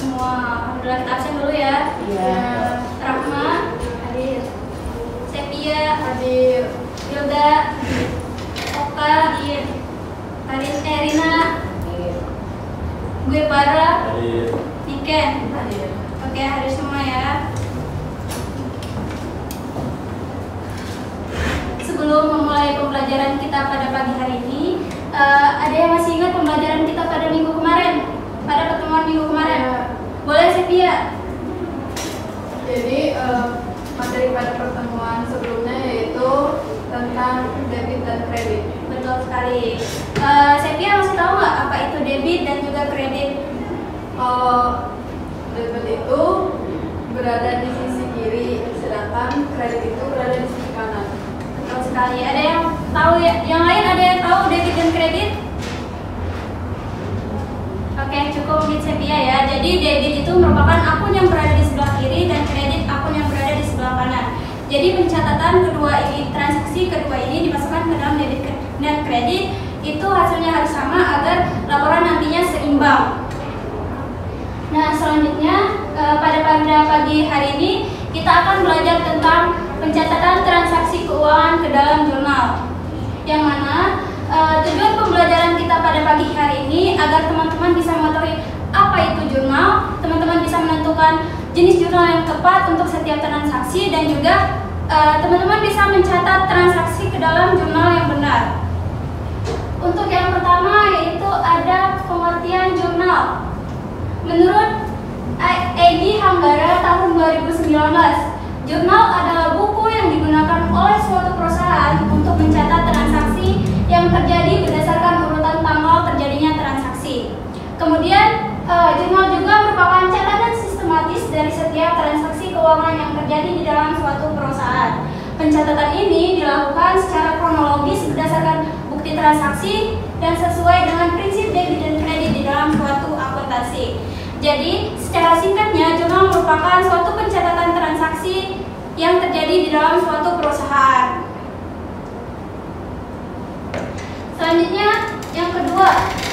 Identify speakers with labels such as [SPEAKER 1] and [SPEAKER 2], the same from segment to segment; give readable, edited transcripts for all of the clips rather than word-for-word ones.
[SPEAKER 1] semua. Alhamdulillah, kita absen dulu ya.
[SPEAKER 2] Iya.
[SPEAKER 1] Rahma hadir, Sepia hadir, Hilda, Oka hadir, Rina, gue Para
[SPEAKER 3] Hadir.
[SPEAKER 1] Niken hadir. Oke, hadir semua ya. Sebelum memulai pembelajaran kita pada pagi hari ini, ada yang masih ingat pembelajaran kita pada minggu kemarin? Pada pertemuan minggu kemarin? Boleh Sepia?
[SPEAKER 4] Jadi materi pada pertemuan sebelumnya yaitu tentang debit dan kredit.
[SPEAKER 1] Betul sekali. Sepia masih tahu nggak apa itu debit dan juga kredit?
[SPEAKER 4] Debit itu berada di sisi kiri, sedangkan kredit itu berada di sisi kanan.
[SPEAKER 1] Betul sekali. Ada yang tahu ya? Yang lain ada yang tahu debit dan kredit? Oke, cukup mungkin Sepia ya. Jadi debit itu merupakan akun yang berada di sebelah kiri dan kredit akun yang berada di sebelah kanan. Jadi pencatatan kedua ini, transaksi kedua ini dimasukkan ke dalam debit dan kredit, itu hasilnya harus sama agar laporan nantinya seimbang. Nah, selanjutnya pada pagi hari ini kita akan belajar tentang pencatatan transaksi keuangan ke dalam jurnal. Yang mana tujuan pembelajaran kita pada pagi hari ini agar teman-teman bisa mengetahui apa itu jurnal, teman-teman bisa menentukan jenis jurnal yang tepat untuk setiap transaksi, dan juga teman-teman bisa mencatat transaksi ke dalam jurnal yang benar. Untuk yang pertama yaitu ada pengertian jurnal. Menurut Egy Hanggara tahun 2019, jurnal adalah buku yang digunakan oleh suatu perusahaan untuk mencatat transaksi yang terjadi berdasarkan urutan tanggal terjadinya transaksi. Kemudian, jurnal juga merupakan catatan sistematis dari setiap transaksi keuangan yang terjadi di dalam suatu perusahaan. Pencatatan ini dilakukan secara kronologis berdasarkan bukti transaksi dan sesuai dengan prinsip debit dan kredit di dalam suatu akuntansi. Jadi, secara singkatnya, jurnal merupakan suatu pencatatan transaksi yang terjadi di dalam suatu perusahaan. Selanjutnya, yang kedua,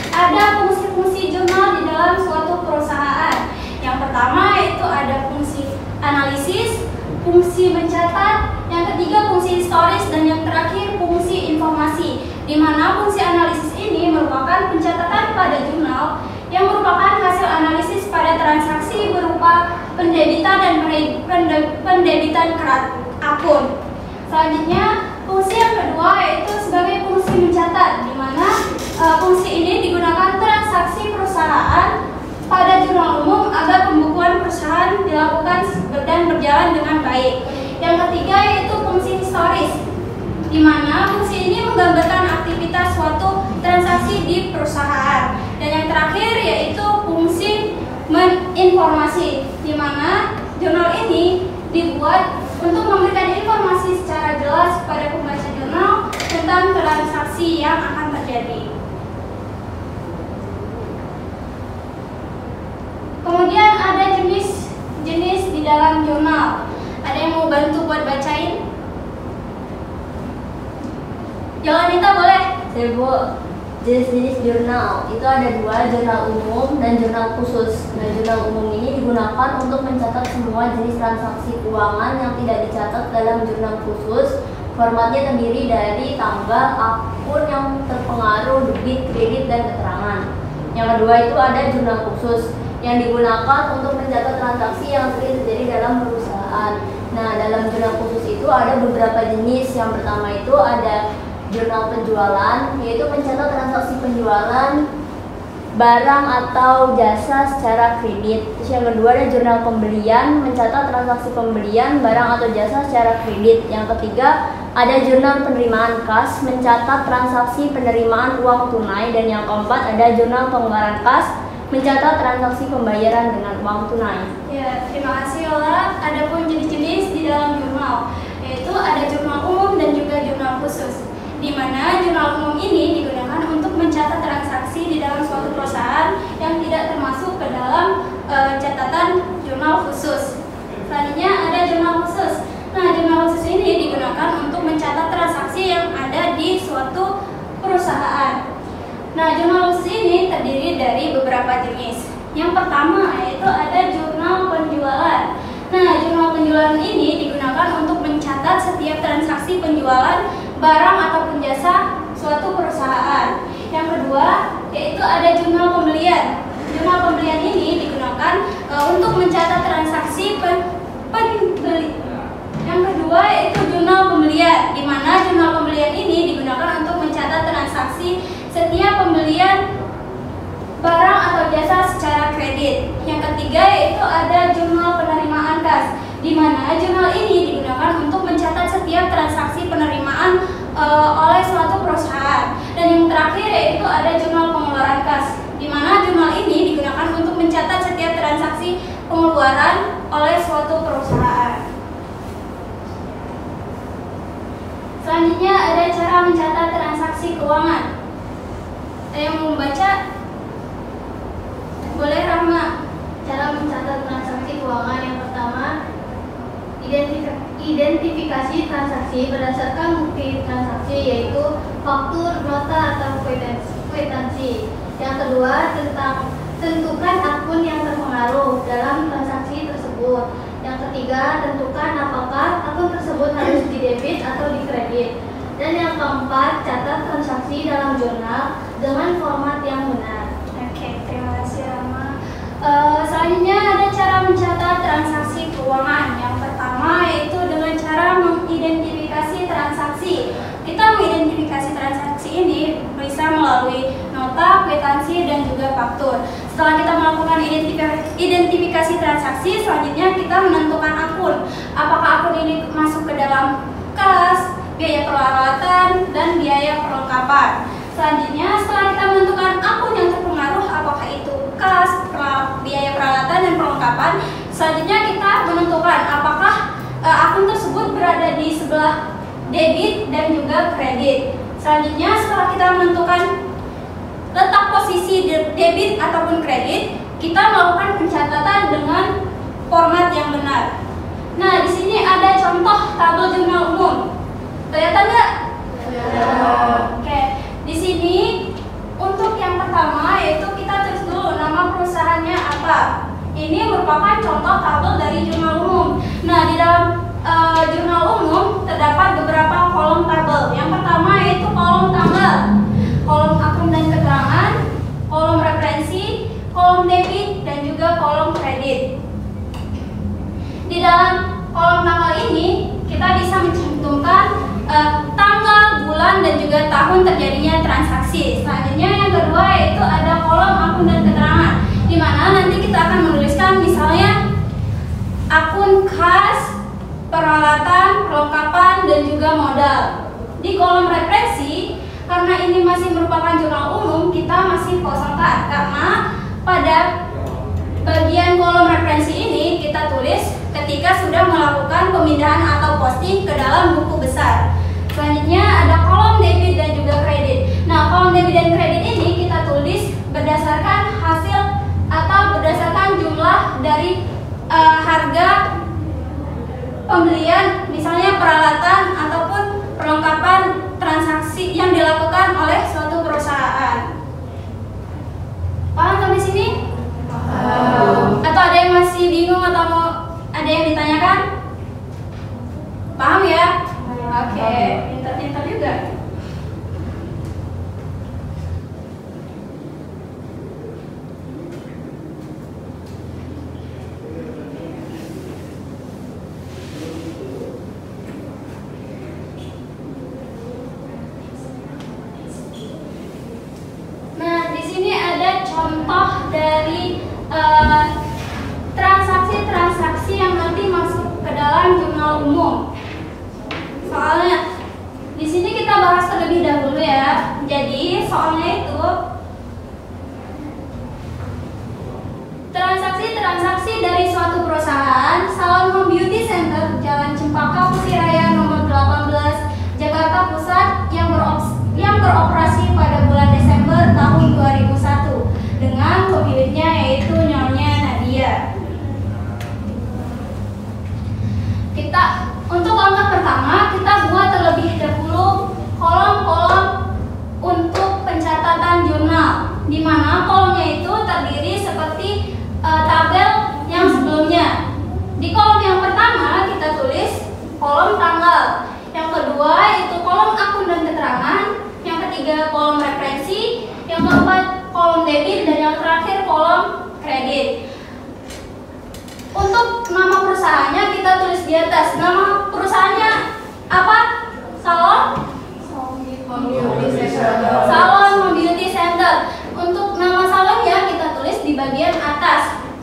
[SPEAKER 1] ada fungsi-fungsi jurnal di dalam suatu perusahaan. Yang pertama yaitu ada fungsi analisis, fungsi mencatat, yang ketiga fungsi historis, dan yang terakhir fungsi informasi. Di mana fungsi analisis ini merupakan pencatatan pada jurnal yang merupakan hasil analisis pada transaksi berupa pendebitan dan pendebitan akun. Selanjutnya, fungsi yang kedua yaitu sebagai fungsi mencatat, di mana fungsi ini digunakan transaksi perusahaan pada jurnal umum agar pembukuan perusahaan dilakukan dan berjalan dengan baik. Yang ketiga yaitu fungsi historis, di mana fungsi ini menggambarkan aktivitas suatu transaksi di perusahaan. Dan yang terakhir yaitu fungsi informasi, di mana jurnal ini dibuat untuk memberikan informasi secara jelas kepada pembaca jurnal tentang transaksi yang akan terjadi. Kemudian ada jenis-jenis di dalam jurnal. Ada yang mau bantu buat bacain? Yolanita boleh?
[SPEAKER 2] Saya Bu. Jenis-jenis jurnal itu ada dua, jurnal umum dan jurnal khusus. Nah, jurnal umum ini digunakan untuk mencatat semua jenis transaksi keuangan yang tidak dicatat dalam jurnal khusus. Formatnya terdiri dari tanggal, akun yang terpengaruh, debit, kredit, dan keterangan. Yang kedua itu ada jurnal khusus yang digunakan untuk mencatat transaksi yang sering terjadi dalam perusahaan. Nah, dalam jurnal khusus itu ada beberapa jenis. Yang pertama itu ada jurnal penjualan, yaitu mencatat transaksi penjualan barang atau jasa secara kredit. Terus yang kedua ada jurnal pembelian, mencatat transaksi pembelian barang atau jasa secara kredit. Yang ketiga ada jurnal penerimaan kas, mencatat transaksi penerimaan uang tunai. Dan yang keempat ada jurnal pengeluaran kas, mencatat transaksi pembayaran dengan uang tunai.
[SPEAKER 1] Ya, terima kasih Yola. Adapun jenis-jenis di dalam jurnal, yaitu ada jurnal umum dan juga jurnal khusus, di mana jurnal umum ini digunakan untuk mencatat transaksi di dalam suatu perusahaan yang tidak termasuk ke dalam catatan jurnal khusus. Selanjutnya ada jurnal khusus. Nah, jurnal khusus ini digunakan untuk mencatat transaksi yang ada di suatu perusahaan. Nah, jurnal khusus ini terdiri dari beberapa jenis. Yang pertama yaitu ada jurnal penjualan. Nah, jurnal penjualan ini digunakan untuk mencatat setiap transaksi penjualan barang ataupun jasa suatu perusahaan. Yang kedua, yaitu ada jurnal pembelian. Jurnal pembelian ini digunakan untuk mencatat transaksi pembeli. Yang kedua yaitu jurnal pembelian, di mana jurnal pembelian ini digunakan untuk mencatat transaksi setiap pembelian barang atau jasa secara kredit. Yang ketiga yaitu ada jurnal penerimaan kas, di mana jurnal ini digunakan untuk mencatat setiap transaksi penerimaan oleh suatu perusahaan. Dan yang terakhir yaitu ada jurnal pengeluaran kas, di mana jurnal ini digunakan untuk mencatat setiap transaksi pengeluaran oleh suatu perusahaan. Selanjutnya ada cara mencatat transaksi keuangan. Ada yang mau membaca? Boleh, Rahma.
[SPEAKER 2] Cara mencatat transaksi keuangan yang pertama, identifikasi transaksi berdasarkan bukti transaksi yaitu faktur, nota, atau kwitansi. Yang kedua, tentukan akun yang terpengaruh dalam transaksi tersebut. Yang ketiga, tentukan apakah akun tersebut harus didebit atau dikredit. Dan yang keempat, catat transaksi dalam jurnal dengan format yang benar.
[SPEAKER 1] Oke, terima kasih Rama. Selanjutnya ada cara mencatat transaksi keuangan. Yang pertama yaitu dengan cara mengidentifikasi transaksi. Kita mengidentifikasi transaksi ini bisa melalui nota, kwitansi, dan juga faktur. Setelah kita melakukan identifikasi transaksi, selanjutnya kita menentukan akun. Apakah akun ini masuk ke dalam kas, biaya peralatan, dan biaya perlengkapan. Selanjutnya, setelah kita menentukan akun yang terpengaruh, apakah itu kas, biaya peralatan, dan perlengkapan, selanjutnya kita menentukan apakah akun tersebut berada di sebelah debit dan juga kredit. Selanjutnya, setelah kita menentukan letak posisi debit ataupun kredit, kita melakukan pencatatan dengan format yang benar. Nah, di sini ada contoh tabel jurnal umum. Kelihatan nggak? Oke. Di sini untuk yang pertama yaitu kita tulis dulu nama perusahaannya apa. Ini merupakan contoh tabel dari jurnal umum. Nah, di dalam jurnal umum terdapat beberapa kolom tabel. Yang pertama yaitu kolom tanggal, kolom akun dan keterangan, kolom referensi, kolom debit, dan juga kolom kredit. Di dalam kolom tanggal ini kita bisa mencantumkan tanggal, bulan, dan juga tahun terjadinya transaksi. Selanjutnya yang kedua yaitu ada kolom akun dan keterangan, di mana nanti kita akan menuliskan misalnya akun kas, peralatan, perlengkapan, dan juga modal. Di kolom referensi, karena ini masih merupakan jurnal umum, kita masih kosongkan karena pada bagian kolom referensi ini kita tulis ketika sudah melakukan pemindahan atau posting ke dalam buku besar. Selanjutnya ada kolom debit dan juga kredit. Nah, kolom debit dan kredit ini kita tulis berdasarkan hasil atau berdasarkan jumlah dari harga pembelian, misalnya peralatan ataupun perlengkapan transaksi yang dilakukan oleh suatu perusahaan. Paham sampai sini? Paham. Atau ada yang masih bingung atau mau ada yang ditanyakan? Paham ya? Oke, pintar-pintar juga. Nah, di sini ada contoh dari transaksi-transaksi yang nanti masuk ke dalam jurnal umum. Soalnya di sini kita bahas terlebih dahulu ya. Jadi soalnya itu transaksi dari suatu perusahaan Salon Home Beauty Center, Jalan Cempaka Putih Raya nomor 18, Jakarta Pusat yang beroperasi pada bulan Desember tahun 2001 dengan pemiliknya yaitu Nyonya Nadia. Untuk langkah pertama kita buat terlebih dahulu kolom-kolom untuk pencatatan jurnal, di mana kolomnya itu terdiri seperti tabel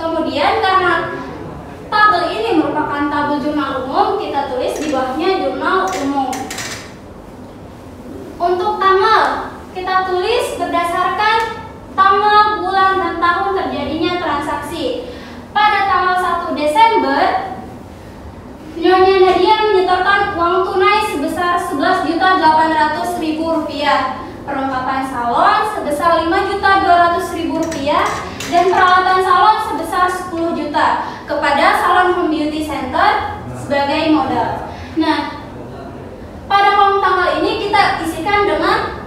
[SPEAKER 1] Kemudian karena tabel ini merupakan tabel jurnal umum, kita tulis di bawahnya jurnal umum. Untuk tanggal, kita tulis berdasarkan tanggal, bulan, dan tahun terjadinya transaksi. Pada tanggal 1 Desember, Nyonya Nadia menyetorkan uang tunai sebesar Rp11.800.000, perlengkapan salon sebesar Rp5.200.000, dan peralatan salon sebesar 10 juta kepada Salon Home Beauty Center sebagai modal. Nah, pada kolom tanggal ini kita isikan dengan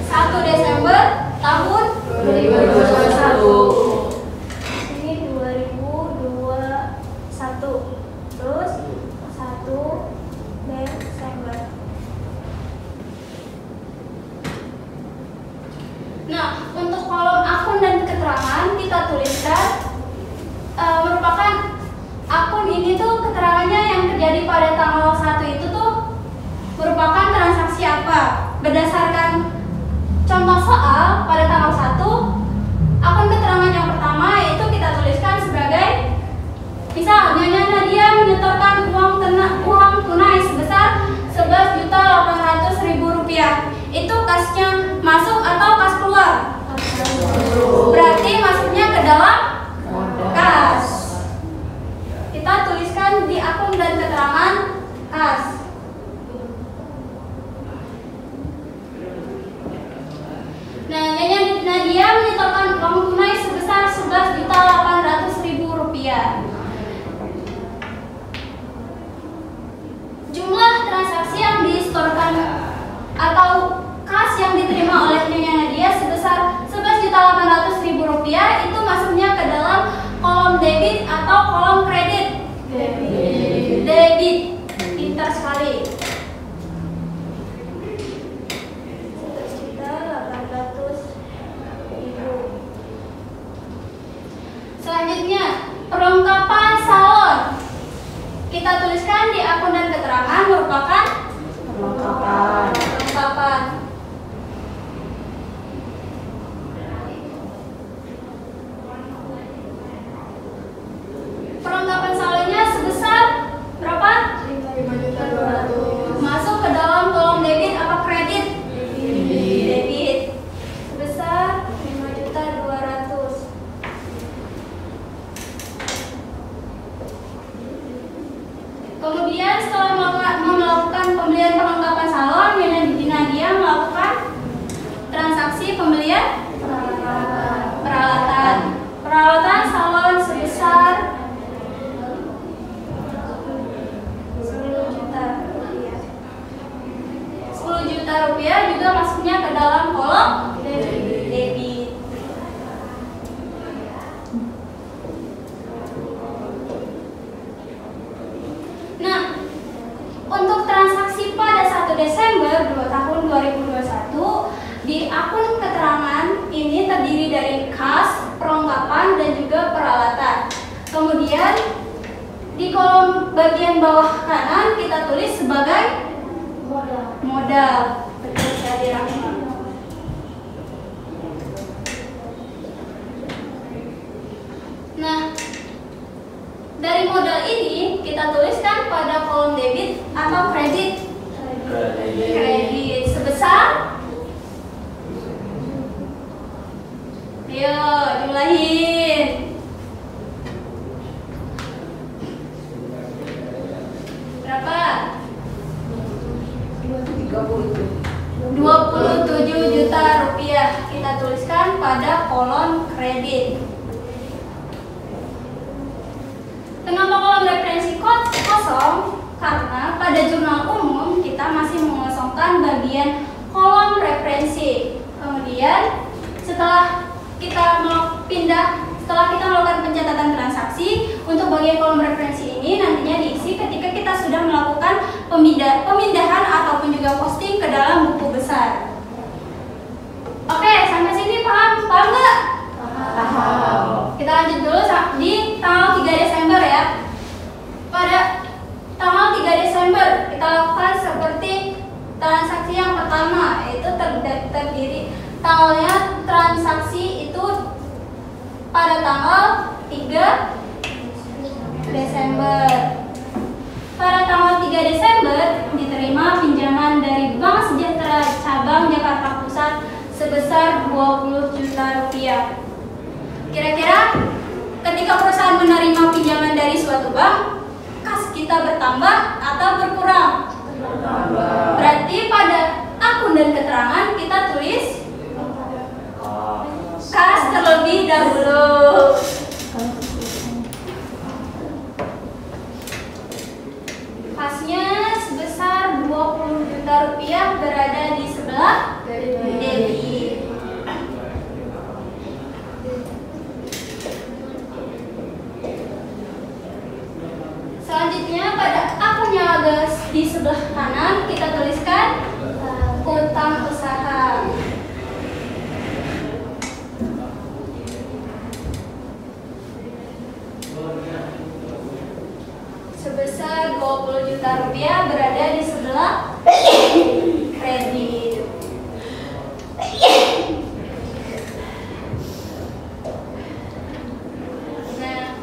[SPEAKER 1] 1 Desember tahun 2021. Ini 2021. Terus 1 Desember. Nah, untuk kolom akun dan keterangan kita tuliskan merupakan akun ini tuh keterangannya yang terjadi pada tanggal 1 itu tuh merupakan transaksi apa. Berdasarkan contoh soal pada tanggal 1, akun keterangan yang pertama itu kita tuliskan sebagai misal Nyonya Nadia menyetorkan uang tunai sebesar Rp11.800.000. Itu kasnya masuk atau kas keluar? Berarti masuknya ke dalam kas. Kita tuliskan di akun dan keterangan kas. Nah, Nyonya Nadia menyetorkan uang tunai sebesar Rp11.800.000. Jumlah transaksi yang disetorkan atau kas yang diterima oleh Nyonya Nadia sebesar Rp11.800.000 itu masuknya ke dalam kolom debit atau kolom kredit. Debit. Pintar sekali. Selanjutnya, perlengkapan salon. Kita tuliskan di akun dan keterangan merupakan perlengkapan. Perlengkapan salonnya sebesar berapa? Rp5.200.000. Masuk ke dalam kolom debit apa kredit? Debit. Sebesar Rp5.200.000. Kemudian setelah melakukan pembelian perlengkapan salon, Nyonya Nadia melakukan transaksi pembelian peralatan salon sebesar Rp10 juta juga masuknya ke dalam kolom debit. Nah, untuk transaksi pada 1 Desember tahun 2021 di akun keterangan ini terdiri dari kas, perlengkapan, dan juga peralatan. Kemudian di kolom bagian bawah kanan kita tulis sebagai modal. Betul sekali, Rahma. Nah, dari modal ini kita tuliskan pada kolom debit atau kredit. Kredit sebesar, ayo jumlahin. Berapa? 27 juta rupiah. Kita tuliskan pada kolom kredit. Kenapa kolom referensi kosong? Karena pada jurnal umum kita masih mengosongkan bagian kolom referensi. Kemudian setelah kita melakukan pencatatan transaksi, untuk bagian kolom referensi ini nantinya diisi ketika kita sudah melakukan pemindahan ataupun juga posting ke dalam buku besar. Oke, sampai sini paham nggak? Paham. Kita lanjut dulu di tanggal 3 Desember ya. Pada tanggal 3 Desember kita lakukan seperti transaksi yang pertama, yaitu terdiri tanggalnya transaksi itu pada tanggal 3 Desember. Pada tanggal 3 Desember diterima pinjaman dari Bank Sejahtera Cabang Jakarta Pusat sebesar 20 juta rupiah. Kira-kira ketika perusahaan menerima pinjaman dari suatu bank, kas kita bertambah atau berkurang? Bertambah. Berarti pada akun dan keterangan kita tulis kas terlebih dahulu. Kasnya sebesar 20 juta rupiah berada di sebelah debit. Selanjutnya pada akun yang ada di sebelah kanan kita tuliskan utang usaha. Sebesar 20 juta rupiah berada di sebelah kredit. Nah,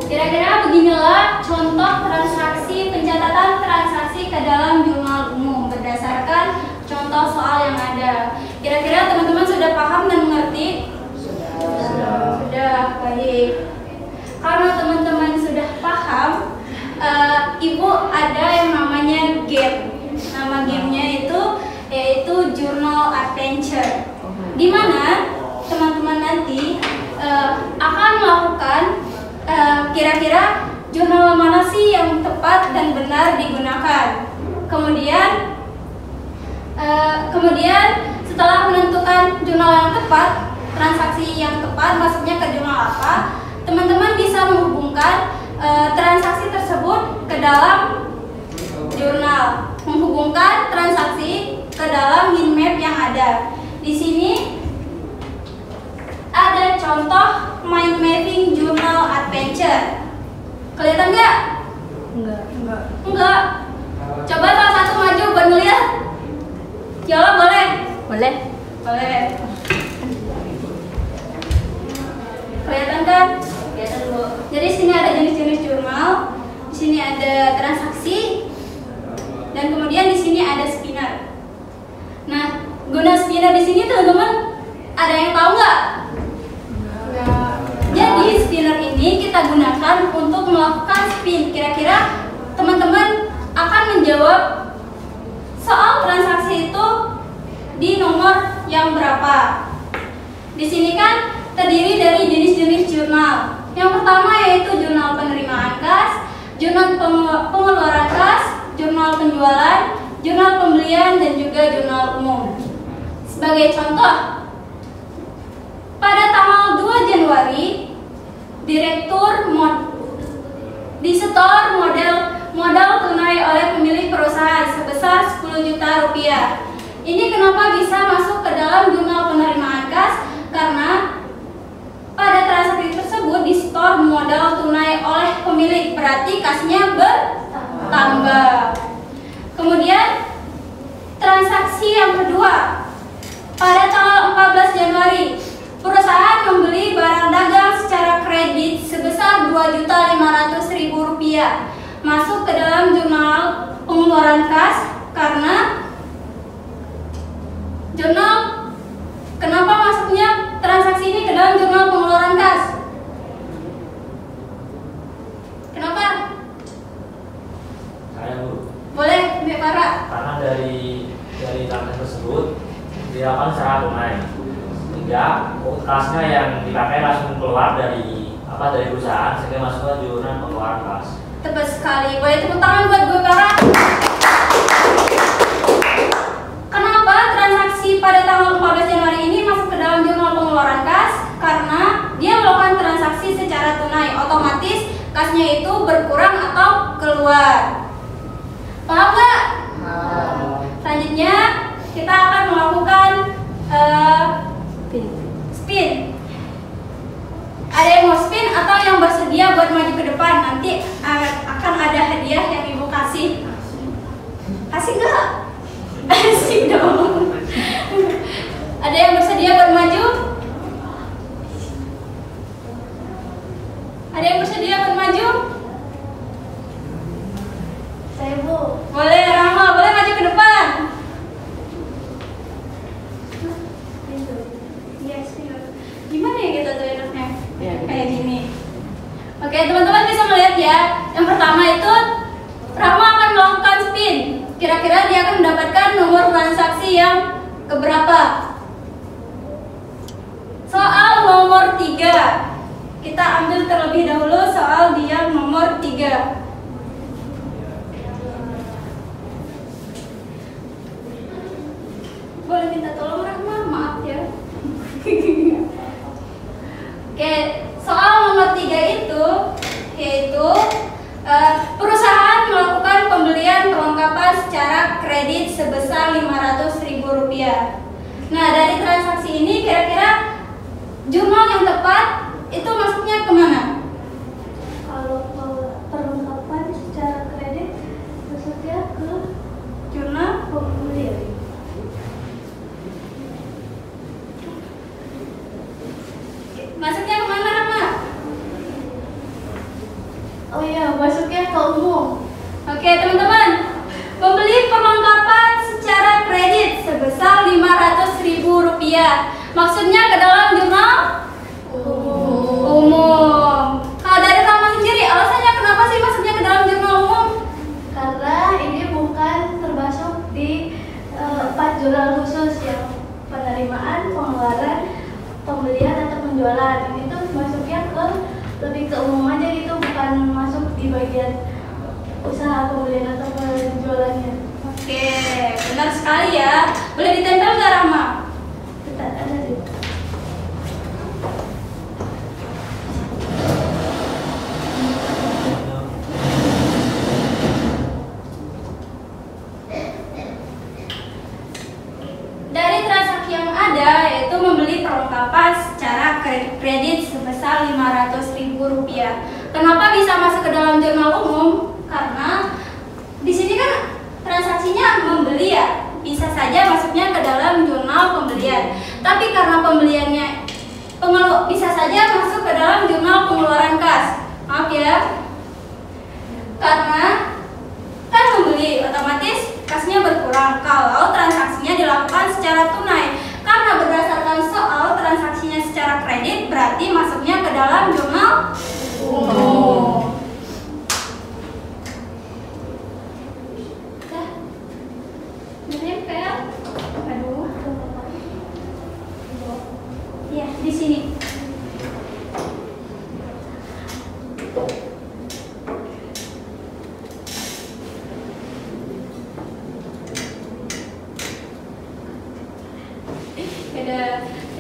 [SPEAKER 1] kira-kira beginilah contoh transaksi pencatatan transaksi ke dalam jurnal umum berdasarkan contoh soal yang ada. Kira-kira teman-teman sudah paham dan mengerti? Sudah, baik. Karena teman-teman sudah paham, Ibu ada yang namanya game. Nama gamenya itu yaitu Journal Adventure, di mana teman-teman nanti akan melakukan kira-kira jurnal mana sih yang tepat dan benar digunakan. Kemudian setelah menentukan jurnal yang tepat, transaksi yang tepat maksudnya ke jurnal apa, teman-teman bisa menghubungkan transaksi tersebut ke dalam jurnal, menghubungkan transaksi ke dalam mind map yang ada. Di sini ada contoh mind mapping journal adventure. Kelihatan nggak? Enggak. Coba salah satu maju buat ngeliat. Jawab boleh?
[SPEAKER 2] Boleh.
[SPEAKER 1] Kelihatan kan? Jadi sini ada jenis-jenis jurnal, di sini ada transaksi, dan kemudian di sini ada spinner. Nah, guna spinner di sini teman-teman ada yang tahu nggak? Jadi spinner ini kita gunakan untuk melakukan spin. Kira-kira teman-teman akan menjawab soal transaksi itu di nomor yang berapa? Di sini kan terdiri dari jenis-jenis jurnal. Yang pertama yaitu jurnal penerimaan kas, jurnal pengeluaran kas, jurnal penjualan, jurnal pembelian, dan juga jurnal umum. Sebagai contoh, pada tanggal 2 Januari, direktur disetor modal tunai oleh pemilik perusahaan sebesar 10 juta rupiah. Ini kenapa bisa masuk ke dalam jurnal penerimaan kas? Karena pada transaksi tersebut disetor modal tunai oleh pemilik, berarti kasnya bertambah. Kemudian transaksi yang kedua, pada tanggal 14 Januari, perusahaan membeli barang dagang secara kredit sebesar Rp2.500.000, masuk ke dalam jurnal pengeluaran kas karena kenapa masuknya transaksi ini ke dalam jurnal pengeluaran kas? Kenapa?
[SPEAKER 3] Saya Bu.
[SPEAKER 1] Boleh, Mbak Farah.
[SPEAKER 3] Karena dari transaksi tersebut dilakukan secara tunai, sehingga kasnya yang dipakai langsung keluar dari perusahaan sehingga masuk ke jurnal pengeluaran kas.
[SPEAKER 1] Tepat sekali. Boleh tepuk tangan buat Mbak Farah. Kenapa transaksi pada tanggal 14 Januari ini masuk ke dalam jurnal pengeluaran kas? Karena dia melakukan transaksi secara tunai, otomatis kasnya itu berkurang atau keluar. Paham nggak? Selanjutnya kita akan melakukan spin. Ada yang mau spin atau yang bersedia buat maju ke depan? Nanti akan ada hadiah yang Ibu kasih. Kasih nggak? Kasih dong. Ada yang bersedia buat maju? Ada yang bersedia buat maju?
[SPEAKER 2] Saya Bu.
[SPEAKER 1] Boleh, Rama, boleh maju ke depan. Yes, gimana ya kita tuh enaknya?
[SPEAKER 5] Ya, gitu.
[SPEAKER 1] Kayak gini. Oke, teman-teman bisa melihat ya. Yang pertama itu Rama akan melakukan spin. Kira-kira dia akan mendapatkan nomor transaksi yang keberapa? Soal nomor 3. Kita ambil terlebih dahulu soal dia nomor 3. Boleh minta tolong Rahma, maaf ya. Oke, soal nomor 3 itu yaitu perusahaan melakukan pembelian perlengkapan secara kredit sebesar Rp500.000. Nah, dari transaksi ini kira-kira jurnal yang tepat itu masuknya kemana?
[SPEAKER 2] Kalau perlengkapan secara kredit masuknya ke
[SPEAKER 1] Jurnal
[SPEAKER 2] pembelian.
[SPEAKER 1] masuknya kemana, Rahma?
[SPEAKER 2] Oh iya, masuknya ke umum.
[SPEAKER 1] Oke, teman-teman, membeli perlengkapan secara kredit sebesar Rp500.000. Maksudnya ke dalam jurnal umum. Kalau dari Rahma sendiri, alasannya kenapa sih masuknya ke dalam jurnal umum?
[SPEAKER 2] Karena ini bukan termasuk di 4 jurnal khusus yang penerimaan, pengeluaran, pembelian atau penjualan. Ini tuh masuknya ke lebih ke umum aja gitu, bukan masuk di bagian usaha pembelian atau penjualannya.
[SPEAKER 1] Oke, benar sekali ya. Boleh ditempel nggak, Rahma?
[SPEAKER 2] Kita ada di
[SPEAKER 1] Dari transaksi yang ada yaitu membeli perlengkapan secara kredit sebesar Rp500.000. Kenapa bisa masuk ke dalam jurnal umum? Karena di sini kan transaksinya membeli ya, bisa saja masuknya ke dalam jurnal pembelian. Tapi karena pembeliannya bisa saja masuk ke dalam jurnal pengeluaran kas. Maaf ya, karena kan membeli otomatis kasnya berkurang kalau transaksinya dilakukan secara tunai. Karena berdasarkan soal transaksinya secara kredit berarti masuknya ke dalam jurnal umum. Dah. Menempel. Aduh. Ya, di sini.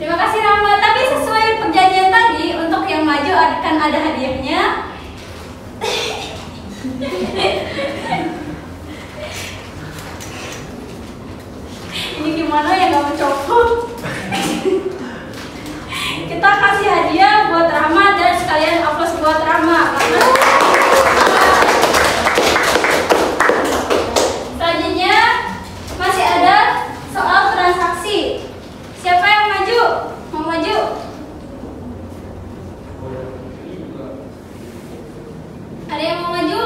[SPEAKER 1] Terima kasih Rahma. Tapi sesuai perjanjian tadi, untuk yang maju akan ada hadiahnya. Ini gimana ya, nggak mencopot? Kita kasih hadiah buat Rahma dan sekalian aplaus buat Rahma. Selanjutnya masih ada soal transaksi. Siapa yang maju? Mau maju? Ada yang mau maju?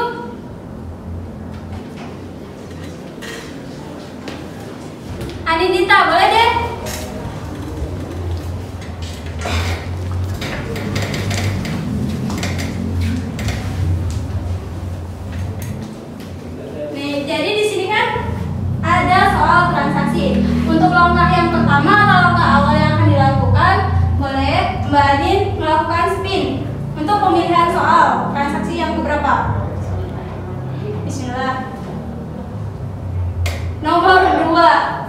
[SPEAKER 1] Anindita, boleh deh? Nih, jadi di sini kan ada soal transaksi. Untuk langkah yang pertama atau langkah awal yang akan dilakukan, boleh Mbak Adin melakukan spin untuk pemilihan soal transaksi yang keberapa. Bismillah. Nomor 2.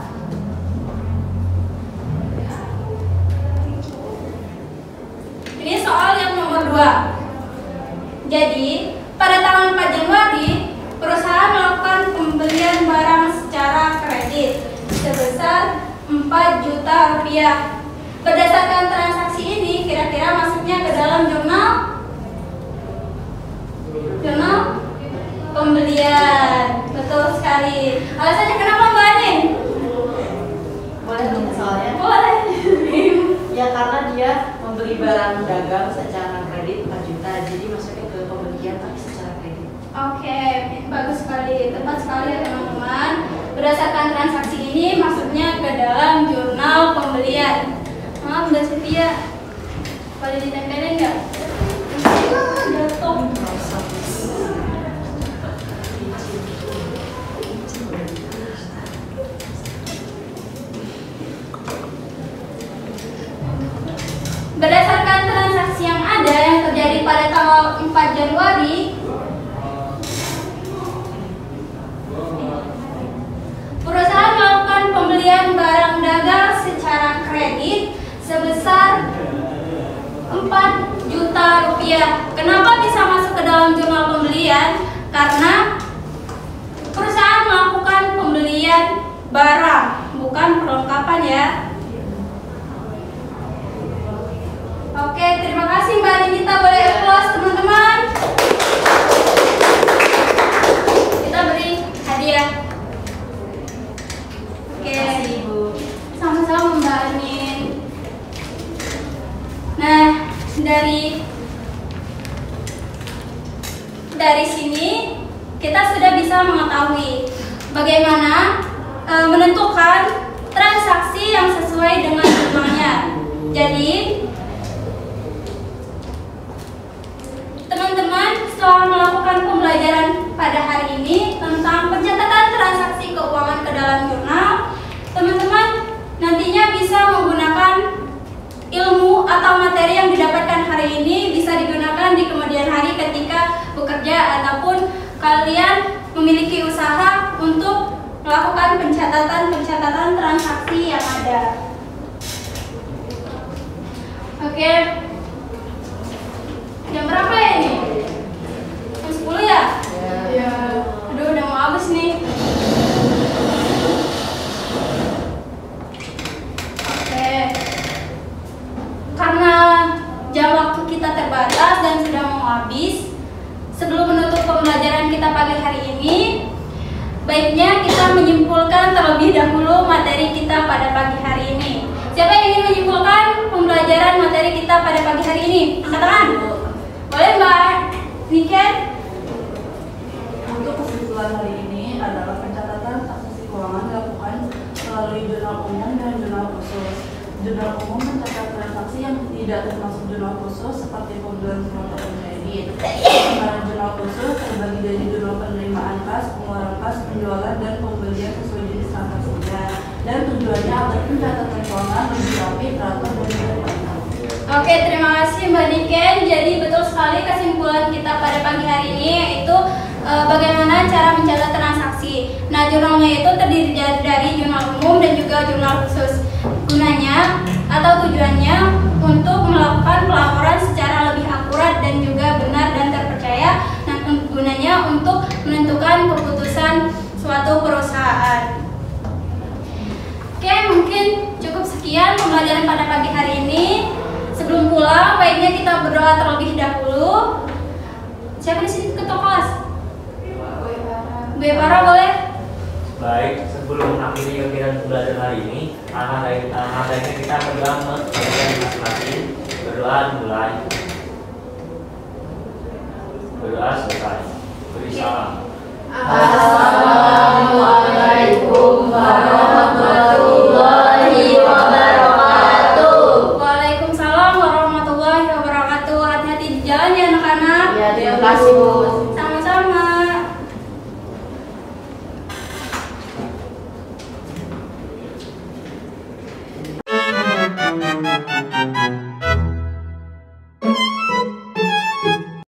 [SPEAKER 1] Ini soal yang nomor 2. Jadi, pada tanggal 4 Januari, perusahaan melakukan pembelian barang secara kredit sebesar Rp4 juta. Berdasarkan transaksi ini, kira-kira masuknya ke dalam jurnal pembelian. Betul sekali. Alasannya kenapa Mbak Anin?
[SPEAKER 5] Boleh dong soalnya?
[SPEAKER 1] Boleh.
[SPEAKER 5] Ya karena dia membeli barang dagang secara kredit 4 juta. jadi masuknya ke pembelian tapi secara kredit.
[SPEAKER 1] Oke, bagus sekali, tepat sekali ya teman-teman. Berdasarkan transaksi ini maksudnya ke dalam jurnal pembelian. Maaf Mbak Sofia, boleh ditempelin nggak? Jatuh. Berdasarkan transaksi yang ada yang terjadi pada tanggal 4 Januari, perusahaan melakukan pembelian barang dagang secara kredit sebesar 4 juta rupiah. Kenapa bisa masuk ke dalam jurnal pembelian? Karena perusahaan melakukan pembelian barang, bukan perlengkapan ya. Oke, terima kasih Mbak Rinita, boleh applause teman-teman. Kita beri hadiah. Oke, sama-sama Mbak Anin. Nah, dari sini kita sudah bisa mengetahui bagaimana menentukan transaksi yang sesuai dengan jurnalnya. Jadi teman-teman, setelah melakukan pembelajaran pada hari ini tentang pencatatan transaksi keuangan ke dalam jurnal, teman-teman nantinya bisa menggunakan ilmu atau materi yang didapatkan hari ini bisa digunakan di kemudian hari ketika bekerja ataupun kalian memiliki usaha untuk melakukan pencatatan transaksi yang ada. Oke. Jam berapa ya ini? Jam 10 ya? Iya. Aduh, udah mau habis nih. Oke. Karena jam waktu kita terbatas dan sudah mau habis, sebelum menutup pembelajaran kita pagi hari ini, baiknya kita menyimpulkan terlebih dahulu materi kita pada pagi hari ini. Siapa yang ingin menyimpulkan pembelajaran materi kita pada pagi hari ini? Angkat tangan. Boleh Mbak Niken?
[SPEAKER 6] Untuk kesimpulan hari ini adalah pencatatan transaksi keuangan dilakukan melalui jurnal umum dan jurnal khusus. Jurnal umum mencatat transaksi yang tidak termasuk jurnal khusus seperti pembelian motor kredit. Sementara jurnal khusus terbagi dari jurnal penerimaan kas, pengeluaran kas, penjualan dan pembelian sesuai jenis transaksinya. Dan tujuannya agar pencatatan keuangan lebih rapi, teratur dan sederhana.
[SPEAKER 1] Oke, terima kasih Mbak Niken. Jadi betul sekali kesimpulan kita pada pagi hari ini yaitu bagaimana cara mencatat transaksi. Nah, jurnalnya itu terdiri dari jurnal umum dan juga jurnal khusus. Gunanya atau tujuannya untuk melakukan pelaporan secara lebih akurat dan juga benar dan terpercaya. Nah, gunanya untuk menentukan keputusan suatu perusahaan. Oke, mungkin cukup sekian pembelajaran pada pagi hari ini. Sebelum pulang, baiknya kita berdoa terlebih dahulu. Siapa di sini ketua kelas? Bu Epara boleh?
[SPEAKER 3] Baik, sebelum mengakhiri kegiatan pembelajaran hari ini, alangkah baiknya kita berdoa masing-masing. Berdoa dimulai. Berdoa selesai. Beri salam.